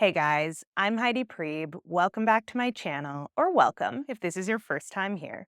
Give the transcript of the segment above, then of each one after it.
Hey guys, I'm Heidi Prieb. Welcome back to my channel, or welcome if this is your first time here.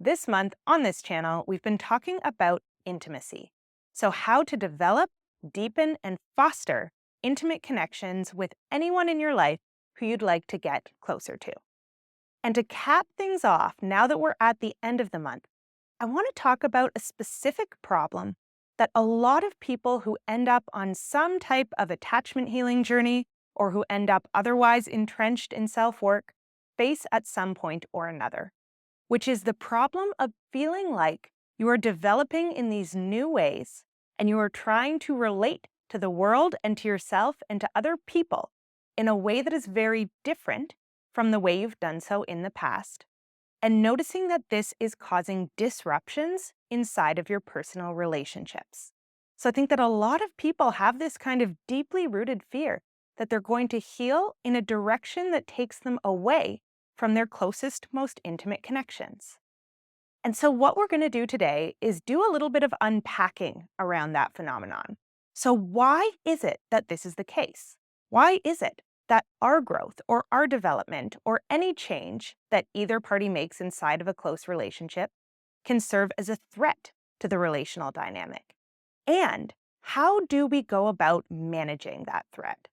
This month on this channel, we've been talking about intimacy. So, how to develop, deepen, and foster intimate connections with anyone in your life who you'd like to get closer to. And to cap things off, now that we're at the end of the month, I want to talk about a specific problem that a lot of people who end up on some type of attachment healing journey or who end up otherwise entrenched in self work face at some point or another, which is the problem of feeling like you are developing in these new ways and you are trying to relate to the world and to yourself and to other people in a way that is very different from the way you've done so in the past, and noticing that this is causing disruptions inside of your personal relationships. So I think that a lot of people have this kind of deeply rooted fear that they're going to heal in a direction that takes them away from their closest, most intimate connections. And so what we're going to do today is do a little bit of unpacking around that phenomenon. So why is it that this is the case? Why is it that our growth or our development or any change that either party makes inside of a close relationship can serve as a threat to the relational dynamic? And how do we go about managing that threat?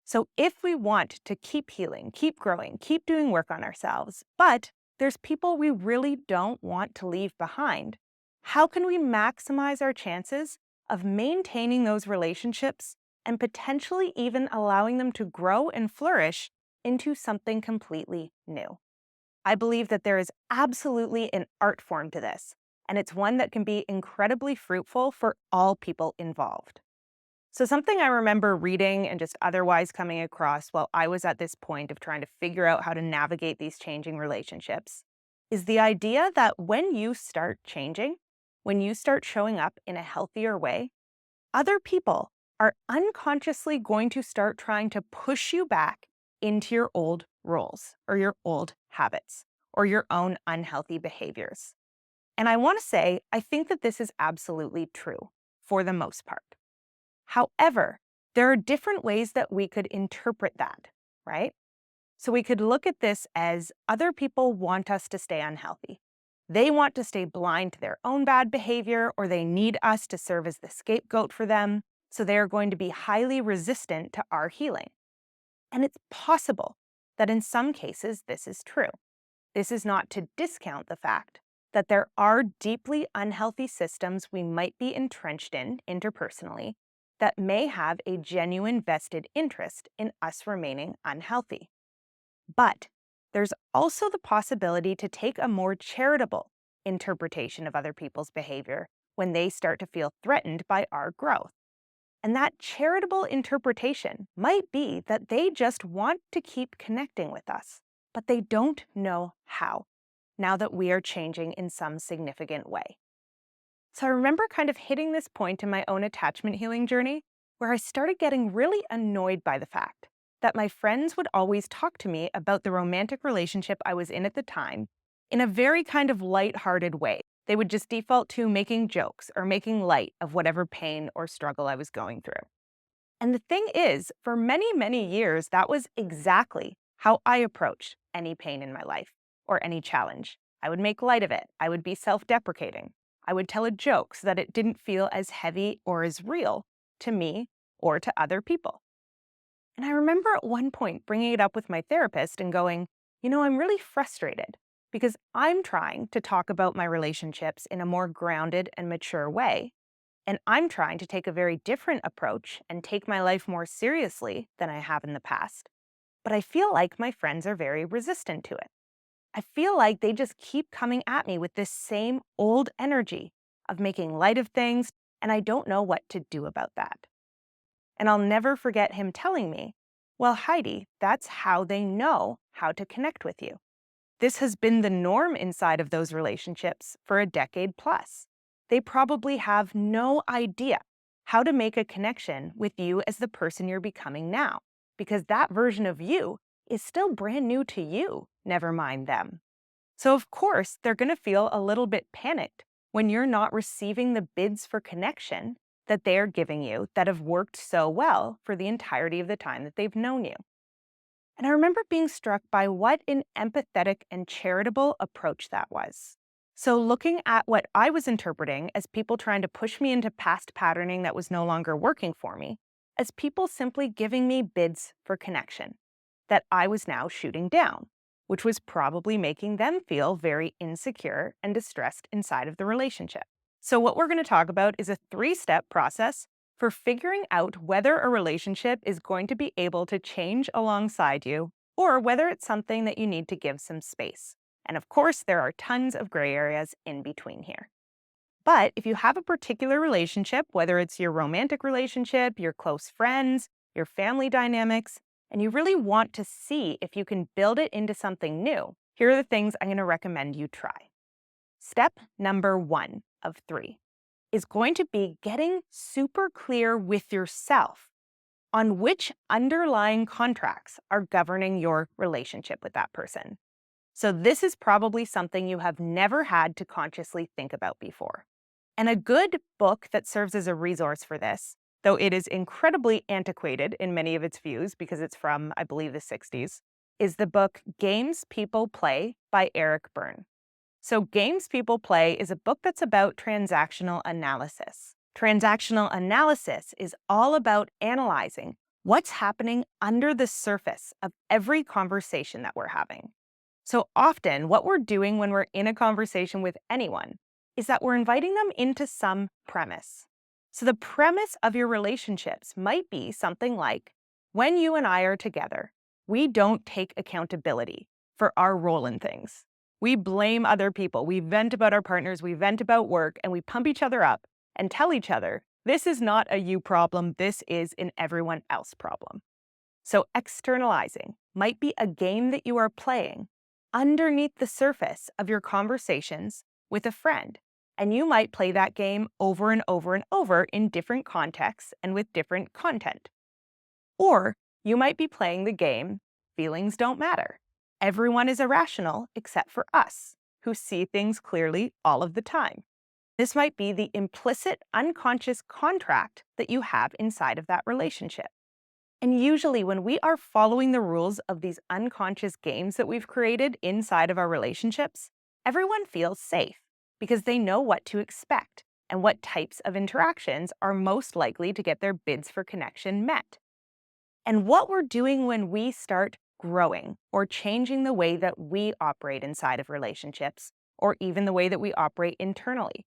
So, if we want to keep healing, keep growing, keep doing work on ourselves, but there's people we really don't want to leave behind, how can we maximize our chances of maintaining those relationships and potentially even allowing them to grow and flourish into something completely new? I believe that there is absolutely an art form to this, and it's one that can be incredibly fruitful for all people involved. So, something I remember reading and just otherwise coming across while I was at this point of trying to figure out how to navigate these changing relationships is the idea that when you start changing, when you start showing up in a healthier way, other people are unconsciously going to start trying to push you back into your old roles or your old habits or your own unhealthy behaviors. And I want to say, I think that this is absolutely true for the most part. However, there are different ways that we could interpret that, right? So we could look at this as other people want us to stay unhealthy. They want to stay blind to their own bad behavior, or they need us to serve as the scapegoat for them. So they are going to be highly resistant to our healing. And it's possible that in some cases this is true. This is not to discount the fact that there are deeply unhealthy systems we might be entrenched in interpersonally that may have a genuine vested interest in us remaining unhealthy. But there's also the possibility to take a more charitable interpretation of other people's behavior when they start to feel threatened by our growth. And that charitable interpretation might be that they just want to keep connecting with us, but they don't know how, now that we are changing in some significant way. So I remember kind of hitting this point in my own attachment healing journey where I started getting really annoyed by the fact that my friends would always talk to me about the romantic relationship I was in at the time in a very kind of lighthearted way. They would just default to making jokes or making light of whatever pain or struggle I was going through. And the thing is, for many, many years, that was exactly how I approached any pain in my life or any challenge. I would make light of it. I would be self deprecating. I would tell a joke so that it didn't feel as heavy or as real to me or to other people. And I remember at one point bringing it up with my therapist and going, I'm really frustrated because I'm trying to talk about my relationships in a more grounded and mature way. And I'm trying to take a very different approach and take my life more seriously than I have in the past. But I feel like my friends are very resistant to it. I feel like they just keep coming at me with this same old energy of making light of things, and I don't know what to do about that. And I'll never forget him telling me, well, Heidi, that's how they know how to connect with you. This has been the norm inside of those relationships for a decade plus. They probably have no idea how to make a connection with you as the person you're becoming now, because that version of you is still brand new to you, never mind them. So, of course, they're going to feel a little bit panicked when you're not receiving the bids for connection that they are giving you that have worked so well for the entirety of the time that they've known you. And I remember being struck by what an empathetic and charitable approach that was. So, looking at what I was interpreting as people trying to push me into past patterning that was no longer working for me, as people simply giving me bids for connection that I was now shooting down, which was probably making them feel very insecure and distressed inside of the relationship. So, what we're going to talk about is a 3-step process for figuring out whether a relationship is going to be able to change alongside you or whether it's something that you need to give some space. And of course, there are tons of gray areas in between here. But if you have a particular relationship, whether it's your romantic relationship, your close friends, your family dynamics, and you really want to see if you can build it into something new, here are the things I'm going to recommend you try. Step number 1 of 3 is going to be getting super clear with yourself on which underlying contracts are governing your relationship with that person. So this is probably something you have never had to consciously think about before. And a good book that serves as a resource for this, though it is incredibly antiquated in many of its views because it's from, I believe, the 60s, is the book Games People Play by Eric Berne. So, Games People Play is a book that's about transactional analysis. Transactional analysis is all about analyzing what's happening under the surface of every conversation that we're having. So, often, what we're doing when we're in a conversation with anyone is that we're inviting them into some premise. So, the premise of your relationships might be something like, when you and I are together, we don't take accountability for our role in things. We blame other people. We vent about our partners. We vent about work, and we pump each other up and tell each other, this is not a you problem. This is an everyone else problem. So externalizing might be a game that you are playing underneath the surface of your conversations with a friend. And you might play that game over and over and over in different contexts and with different content. Or you might be playing the game, feelings don't matter. Everyone is irrational except for us, who see things clearly all of the time. This might be the implicit, unconscious contract that you have inside of that relationship. And usually, when we are following the rules of these unconscious games that we've created inside of our relationships, everyone feels safe because they know what to expect and what types of interactions are most likely to get their bids for connection met. And what we're doing when we start growing or changing the way that we operate inside of relationships, or even the way that we operate internally,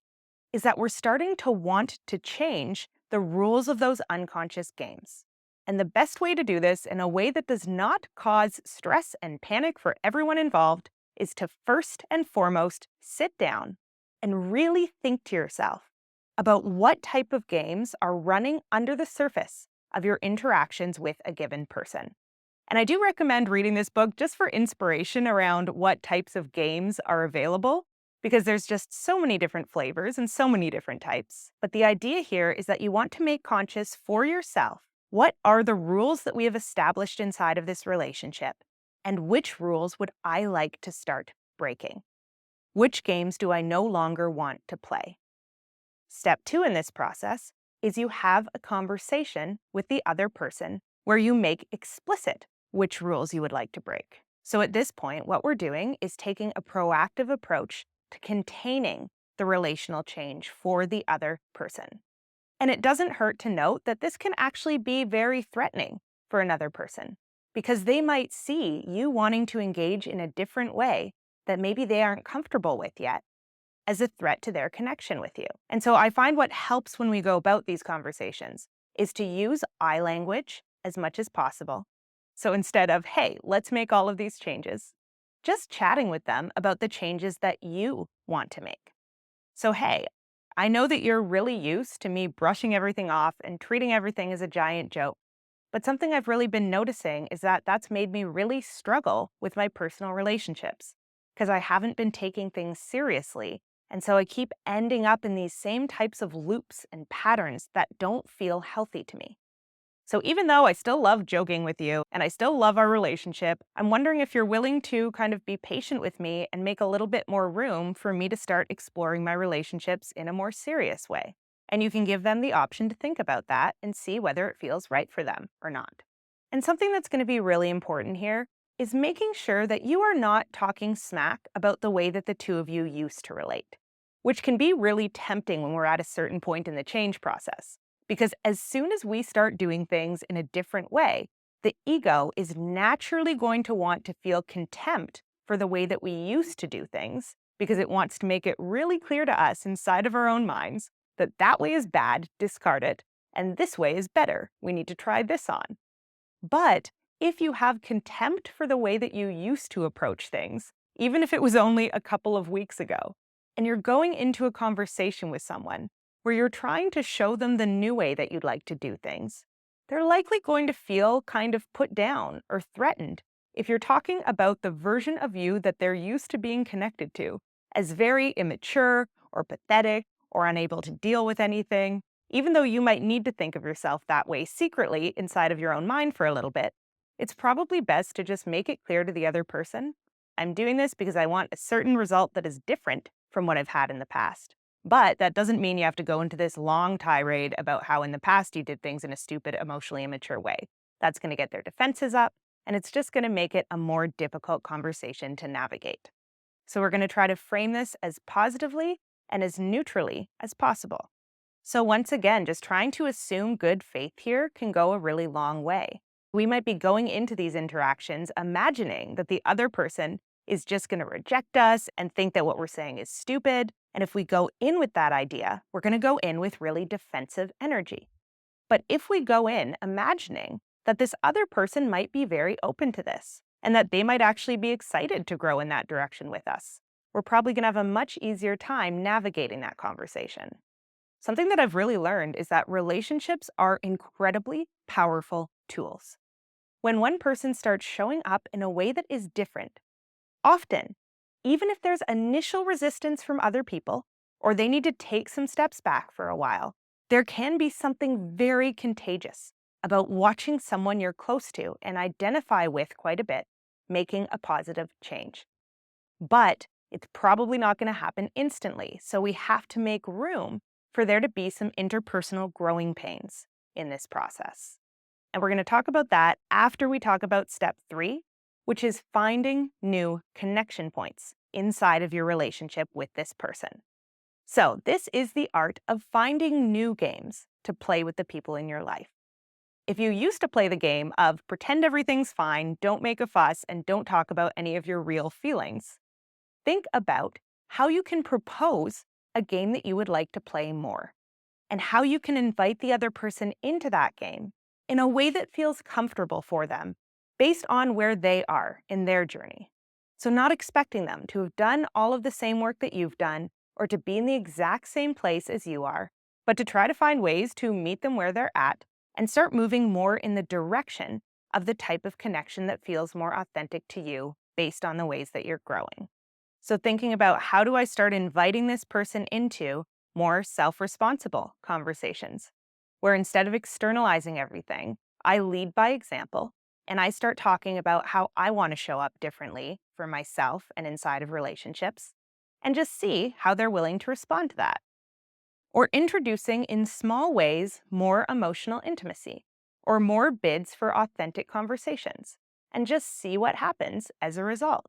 is that we're starting to want to change the rules of those unconscious games. And the best way to do this in a way that does not cause stress and panic for everyone involved is to first and foremost sit down and really think to yourself about what type of games are running under the surface of your interactions with a given person. And I do recommend reading this book just for inspiration around what types of games are available, because there's just so many different flavors and so many different types. But the idea here is that you want to make conscious for yourself what are the rules that we have established inside of this relationship, and which rules would I like to start breaking? Which games do I no longer want to play? Step 2 in this process is you have a conversation with the other person where you make explicit which rules you would like to break. So at this point, what we're doing is taking a proactive approach to containing the relational change for the other person. And it doesn't hurt to note that this can actually be very threatening for another person, because they might see you wanting to engage in a different way that maybe they aren't comfortable with yet as a threat to their connection with you. And so I find what helps when we go about these conversations is to use I language as much as possible. So instead of, hey, let's make all of these changes, just chatting with them about the changes that you want to make. So, hey, I know that you're really used to me brushing everything off and treating everything as a giant joke. But something I've really been noticing is that that's made me really struggle with my personal relationships because I haven't been taking things seriously. And so I keep ending up in these same types of loops and patterns that don't feel healthy to me. So even though I still love joking with you and I still love our relationship, I'm wondering if you're willing to kind of be patient with me and make a little bit more room for me to start exploring my relationships in a more serious way. And you can give them the option to think about that and see whether it feels right for them or not. And something that's going to be really important here is making sure that you are not talking smack about the way that the two of you used to relate, which can be really tempting when we're at a certain point in the change process. Because as soon as we start doing things in a different way, the ego is naturally going to want to feel contempt for the way that we used to do things, because it wants to make it really clear to us inside of our own minds that that way is bad, discard it, and this way is better, we need to try this on. But if you have contempt for the way that you used to approach things, even if it was only a couple of weeks ago, and you're going into a conversation with someone where you're trying to show them the new way that you'd like to do things, they're likely going to feel kind of put down or threatened if you're talking about the version of you that they're used to being connected to as very immature or pathetic or unable to deal with anything. Even though you might need to think of yourself that way secretly inside of your own mind for a little bit, it's probably best to just make it clear to the other person, I'm doing this because I want a certain result that is different from what I've had in the past. But that doesn't mean you have to go into this long tirade about how in the past you did things in a stupid, emotionally immature way. That's going to get their defenses up, and it's just going to make it a more difficult conversation to navigate. So we're going to try to frame this as positively and as neutrally as possible. So once again, just trying to assume good faith here can go a really long way. We might be going into these interactions imagining that the other person is just going to reject us and think that what we're saying is stupid. And if we go in with that idea, we're going to go in with really defensive energy. But if we go in imagining that this other person might be very open to this and that they might actually be excited to grow in that direction with us, we're probably going to have a much easier time navigating that conversation. Something that I've really learned is that relationships are incredibly powerful tools. When one person starts showing up in a way that is different, often, even if there's initial resistance from other people, or they need to take some steps back for a while, there can be something very contagious about watching someone you're close to and identify with quite a bit, making a positive change. But it's probably not going to happen instantly, so we have to make room for there to be some interpersonal growing pains in this process. And we're going to talk about that after we talk about step 3, which is finding new connection points inside of your relationship with this person. So this is the art of finding new games to play with the people in your life. If you used to play the game of pretend everything's fine, don't make a fuss, and don't talk about any of your real feelings, think about how you can propose a game that you would like to play more, and how you can invite the other person into that game in a way that feels comfortable for them based on where they are in their journey. So not expecting them to have done all of the same work that you've done or to be in the exact same place as you are, but to try to find ways to meet them where they're at and start moving more in the direction of the type of connection that feels more authentic to you based on the ways that you're growing. So thinking about how do I start inviting this person into more self-responsible conversations, where instead of externalizing everything, I lead by example and I start talking about how I want to show up differently for myself and inside of relationships, and just see how they're willing to respond to that. Or introducing in small ways more emotional intimacy, or more bids for authentic conversations, and just see what happens as a result.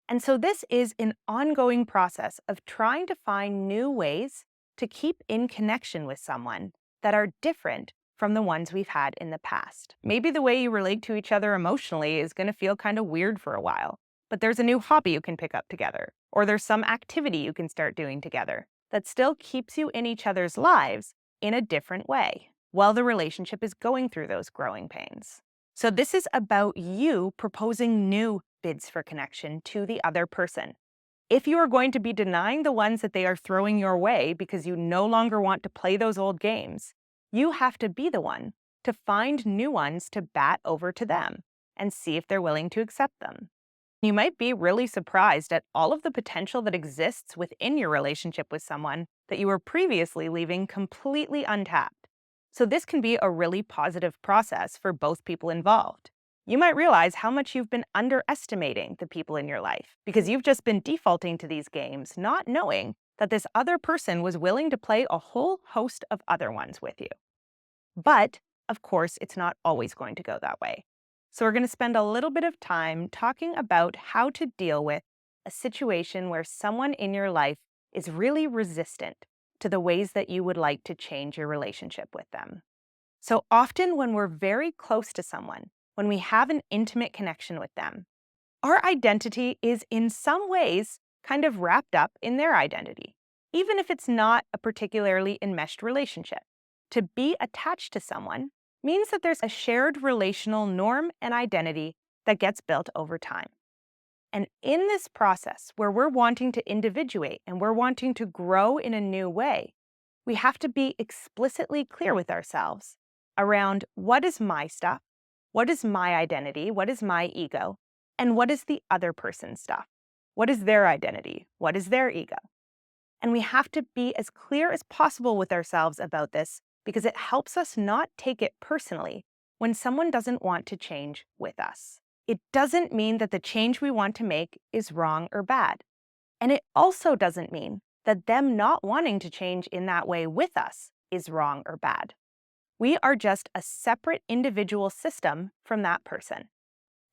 And so this is an ongoing process of trying to find new ways to keep in connection with someone that are different from the ones we've had in the past. Maybe the way you relate to each other emotionally is going to feel kind of weird for a while, but there's a new hobby you can pick up together, or there's some activity you can start doing together that still keeps you in each other's lives in a different way while the relationship is going through those growing pains. So this is about you proposing new bids for connection to the other person. If you are going to be denying the ones that they are throwing your way because you no longer want to play those old games, you have to be the one to find new ones to bat over to them and see if they're willing to accept them. You might be really surprised at all of the potential that exists within your relationship with someone that you were previously leaving completely untapped. So this can be a really positive process for both people involved. You might realize how much you've been underestimating the people in your life because you've just been defaulting to these games, not knowing that this other person was willing to play a whole host of other ones with you. But, of course, it's not always going to go that way. So we're going to spend a little bit of time talking about how to deal with a situation where someone in your life is really resistant to the ways that you would like to change your relationship with them. So often when we're very close to someone, when we have an intimate connection with them, our identity is in some ways kind of wrapped up in their identity, even if it's not a particularly enmeshed relationship. To be attached to someone means that there's a shared relational norm and identity that gets built over time. And in this process, where we're wanting to individuate and we're wanting to grow in a new way, we have to be explicitly clear with ourselves around what is my stuff, what is my identity, what is my ego, and what is the other person's stuff. What is their identity? What is their ego? And we have to be as clear as possible with ourselves about this because it helps us not take it personally when someone doesn't want to change with us. It doesn't mean that the change we want to make is wrong or bad. And it also doesn't mean that them not wanting to change in that way with us is wrong or bad. We are just a separate individual system from that person.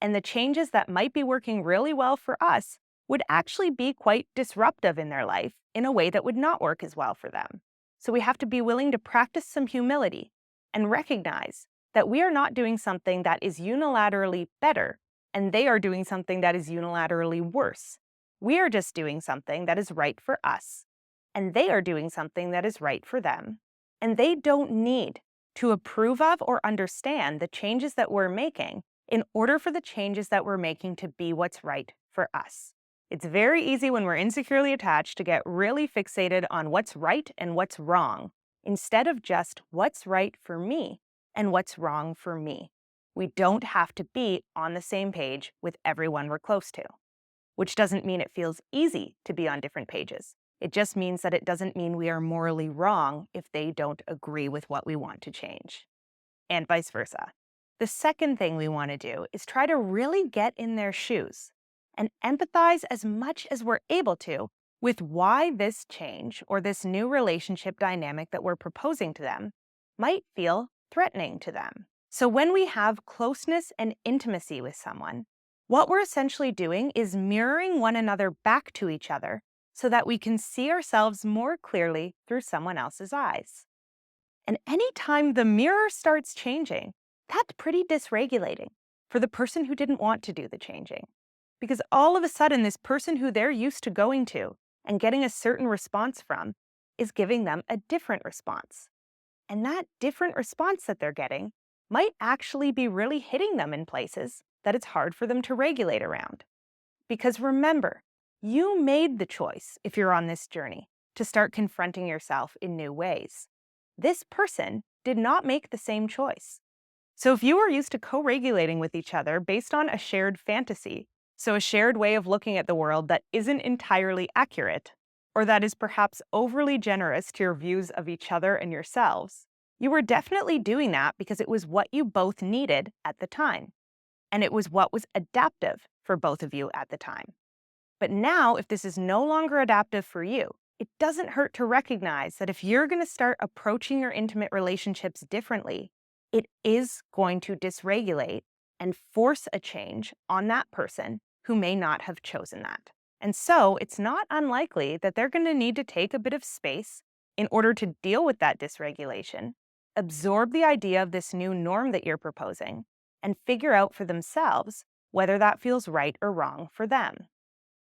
And the changes that might be working really well for us would actually be quite disruptive in their life in a way that would not work as well for them. So we have to be willing to practice some humility and recognize that we are not doing something that is unilaterally better and they are doing something that is unilaterally worse. We are just doing something that is right for us, and they are doing something that is right for them. And they don't need to approve of or understand the changes that we're making in order for the changes that we're making to be what's right for us. It's very easy when we're insecurely attached to get really fixated on what's right and what's wrong, instead of just what's right for me and what's wrong for me. We don't have to be on the same page with everyone we're close to, which doesn't mean it feels easy to be on different pages. It just means that it doesn't mean we are morally wrong if they don't agree with what we want to change, and vice versa. The second thing we want to do is try to really get in their shoes and empathize as much as we're able to with why this change or this new relationship dynamic that we're proposing to them might feel threatening to them. So when we have closeness and intimacy with someone, what we're essentially doing is mirroring one another back to each other so that we can see ourselves more clearly through someone else's eyes. And anytime the mirror starts changing, that's pretty dysregulating for the person who didn't want to do the changing. Because all of a sudden, this person who they're used to going to and getting a certain response from is giving them a different response. And that different response that they're getting might actually be really hitting them in places that it's hard for them to regulate around. Because remember, you made the choice, if you're on this journey, to start confronting yourself in new ways. This person did not make the same choice. So if you are used to co-regulating with each other based on a shared fantasy, so a shared way of looking at the world that isn't entirely accurate, or that is perhaps overly generous to your views of each other and yourselves, you were definitely doing that because it was what you both needed at the time. And it was what was adaptive for both of you at the time. But now, if this is no longer adaptive for you, it doesn't hurt to recognize that if you're going to start approaching your intimate relationships differently, it is going to dysregulate and force a change on that person who may not have chosen that. And so it's not unlikely that they're going to need to take a bit of space in order to deal with that dysregulation, absorb the idea of this new norm that you're proposing, and figure out for themselves whether that feels right or wrong for them.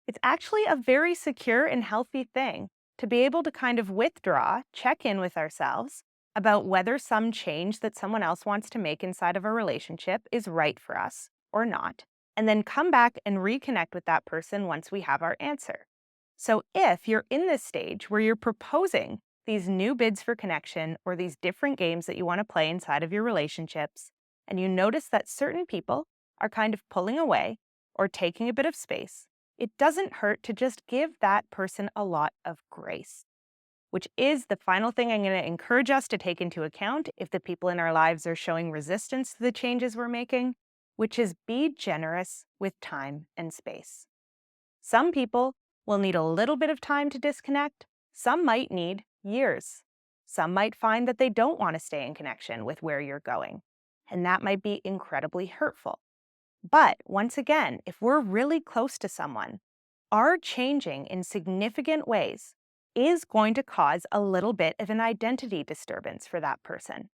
It's actually a very secure and healthy thing to be able to kind of withdraw, check in with ourselves about whether some change that someone else wants to make inside of a relationship is right for us or not, and then come back and reconnect with that person once we have our answer. So if you're in this stage where you're proposing these new bids for connection or these different games that you want to play inside of your relationships, and you notice that certain people are kind of pulling away or taking a bit of space, it doesn't hurt to just give that person a lot of grace, which is the final thing I'm going to encourage us to take into account if the people in our lives are showing resistance to the changes we're making, which is be generous with time and space. Some people will need a little bit of time to disconnect. Some might need years. Some might find that they don't want to stay in connection with where you're going, and that might be incredibly hurtful. But once again, if we're really close to someone, our changing in significant ways is going to cause a little bit of an identity disturbance for that person.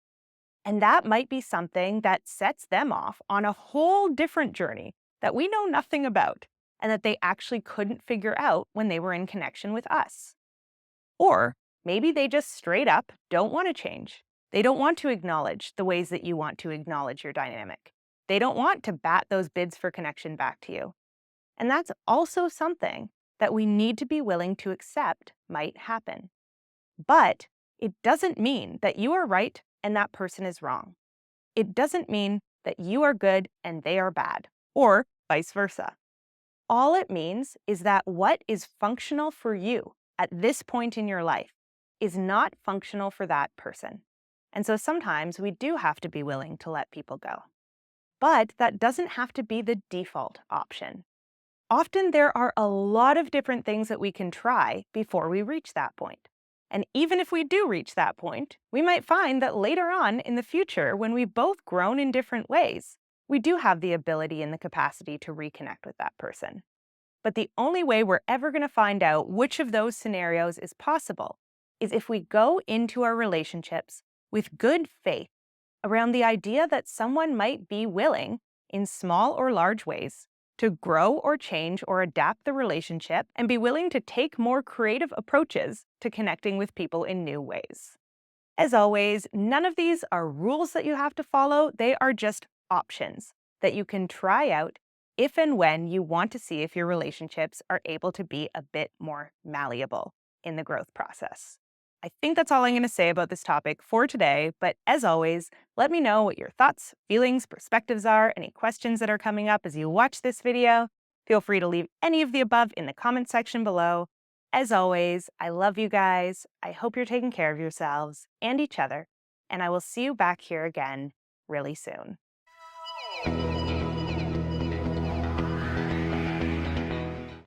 And that might be something that sets them off on a whole different journey that we know nothing about and that they actually couldn't figure out when they were in connection with us. Or maybe they just straight up don't want to change. They don't want to acknowledge the ways that you want to acknowledge your dynamic. They don't want to bat those bids for connection back to you. And that's also something that we need to be willing to accept might happen. But it doesn't mean that you are right and that person is wrong. It doesn't mean that you are good and they are bad, or vice versa. All it means is that what is functional for you at this point in your life is not functional for that person. And so sometimes we do have to be willing to let people go. But that doesn't have to be the default option. Often there are a lot of different things that we can try before we reach that point. And even if we do reach that point, we might find that later on in the future, when we've both grown in different ways, we do have the ability and the capacity to reconnect with that person. But the only way we're ever going to find out which of those scenarios is possible is if we go into our relationships with good faith around the idea that someone might be willing, in small or large ways, to grow or change or adapt the relationship and be willing to take more creative approaches to connecting with people in new ways. As always, none of these are rules that you have to follow. They are just options that you can try out if and when you want to see if your relationships are able to be a bit more malleable in the growth process. I think that's all I'm going to say about this topic for today, but as always, let me know what your thoughts, feelings, perspectives are, any questions that are coming up as you watch this video. Feel free to leave any of the above in the comment section below. As always, I love you guys. I hope you're taking care of yourselves and each other, and I will see you back here again really soon.